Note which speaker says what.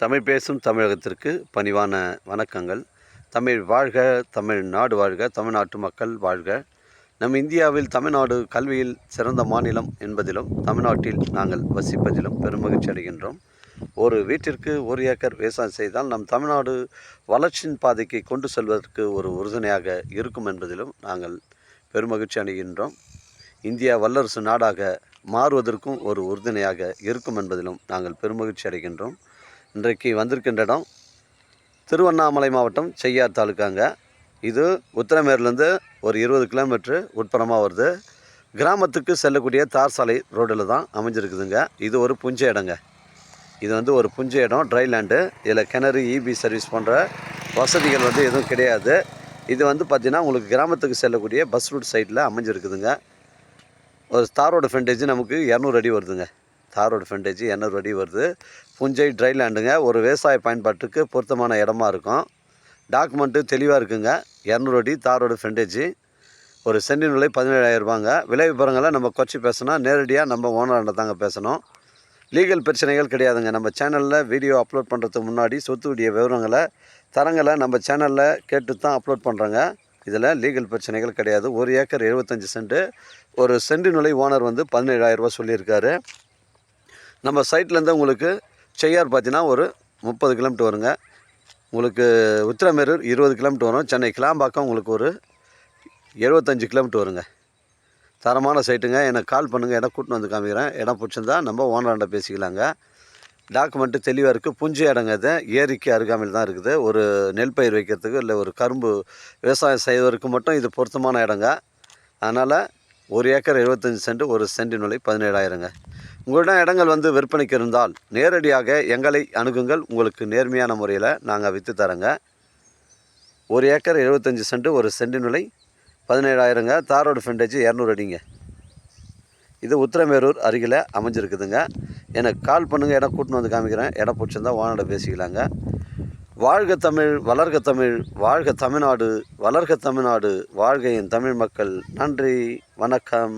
Speaker 1: தமிழ் பேசும் தமிழகத்திற்கு பணிவான வணக்கங்கள். தமிழ் வாழ்க, தமிழ்நாடு வாழ்க, தமிழ்நாட்டு மக்கள் வாழ்க. நம் இந்தியாவில் தமிழ்நாடு கல்வியில் சிறந்த மாநிலம் என்பதிலும் தமிழ்நாட்டில் நாங்கள் வசிப்பதிலும் பெருமகிழ்ச்சி அடைகின்றோம். ஒரு வீட்டிற்கு 1 ஏக்கர் விவசாயம் செய்தால் நம் தமிழ்நாடு வளர்ச்சியின் பாதைக்கு கொண்டு செல்வதற்கு ஒரு உறுதுணையாக இருக்கும் என்பதிலும் நாங்கள் பெருமகிழ்ச்சி அடைகின்றோம். இந்தியா வல்லரசு நாடாக மாறுவதற்கும் ஒரு உறுதுணையாக இருக்கும் என்பதிலும் நாங்கள் பெருமகிழ்ச்சி அடைகின்றோம். இன்றைக்கு வந்திருக்கின்ற இடம் திருவண்ணாமலை மாவட்டம் செய்யார் தாலுக்காங்க. இது உத்திரமேர்லேருந்து ஒரு 20 கிலோமீட்ரு உட்புறமாக வருது. கிராமத்துக்கு செல்லக்கூடிய தார் சாலை ரோடில் தான் அமைஞ்சிருக்குதுங்க. இது ஒரு புஞ்ச இடங்க. இது ஒரு புஞ்ச இடம், ட்ரை லேண்டு. இதில் கிணறு, இபி சர்வீஸ் போன்ற வசதிகள் எதுவும் கிடையாது. இது பார்த்திங்கன்னா உங்களுக்கு கிராமத்துக்கு செல்லக்கூடிய பஸ் ரூட் சைடில் அமைஞ்சிருக்குதுங்க. ஒரு தாரோட ஃப்ரண்டேஜ் நமக்கு 200 அடி வருதுங்க. தாரோட ஃப்ரண்டேஜ் 200 அடி வருது. புஞ்சை ட்ரை லேண்டுங்க. ஒரு விவசாய பயன்பாட்டுக்கு பொருத்தமான இடமா இருக்கும். டாக்குமெண்ட்டு தெளிவாக இருக்குங்க. 200 அடி தாரோட ஃப்ரண்டேஜ். ஒரு சென்டின் விலை 17,000 ரூபாங்க. விலை விவரங்களை நம்ம குறைச்சி பேசணும். நேரடியாக நம்ம ஓனர்கிட்ட தாங்க பேசணும். லீகல் பிரச்சனைகள் கிடையாதுங்க. நம்ம சேனலில் வீடியோ அப்லோட் பண்ணுறதுக்கு முன்னாடி சொத்துடைய விவரங்களை தரங்களை நம்ம சேனலில் கேட்டு தான் அப்லோட் பண்ணுறோங்க. இதில் லீகல் பிரச்சனைகள் கிடையாது. 1 ஏக்கர் 75 சென்ட்டு. ஒரு சென்டின் விலை ஓனர் 17,000 ரூபா சொல்லியிருக்காரு. நம்ம சைட்லேருந்து உங்களுக்கு செய்யார் பார்த்தீங்கன்னா ஒரு 30 கிலோமீட்டர் வருங்க. உங்களுக்கு உத்திரமேரூர் 20 கிலோமீட்டர் வரும். சென்னை கிளாம்பாக்கம் உங்களுக்கு ஒரு 75 கிலோமீட்டர் வருங்க. தரமான சைட்டுங்க. எனக்கு கால் பண்ணுங்கள். இடம் கூட்டின்னு வந்து காமிக்கிறேன். இடம் பிடிச்சிருந்தா நம்ம ஓனர்கிட்ட பேசிக்கலாங்க. டாக்குமெண்ட்டு தெளிவாக இருக்குது. புஞ்சு இடங்க. இது ஏரிக்கு அருகாமையில் தான் இருக்குது. ஒரு நெல் பயிர் வைக்கிறதுக்கு இல்லை ஒரு கரும்பு விவசாயம் செய்வதற்கு மட்டும் இது பொருத்தமான இடங்க. அதனால் 1 ஏக்கர் 75 சென்ட். ஒரு சென்டின் விலை 17,000ங்க. உங்களிடம் இடங்கள் விற்பனைக்கு இருந்தால் நேரடியாக எங்களை அணுகுங்கள். உங்களுக்கு நேர்மையான முறையில் நாங்கள் விற்று தரோங்க. 1 ஏக்கர் 75 சென்ட். ஒரு சென்டின் விலை 17,000ங்க. தாரோடு ஃப்ரண்டேஜ் 200 அடிங்க. இது உத்திரமேரூர் அருகில் அமைஞ்சிருக்குதுங்க. எனக்கு கால் பண்ணுங்கள். இடம் கூட்டின்னு வந்து காமிக்கிறேன். இடம் பிடிச்சிருந்தா ஓனர்கிட்ட பேசிக்கலாங்க. வாழ்க தமிழ், வளர்க தமிழ், வாழ்க தமிழ்நாடு, வளர்க தமிழ்நாடு, வாழ்க என் தமிழ் மக்கள். நன்றி, வணக்கம்.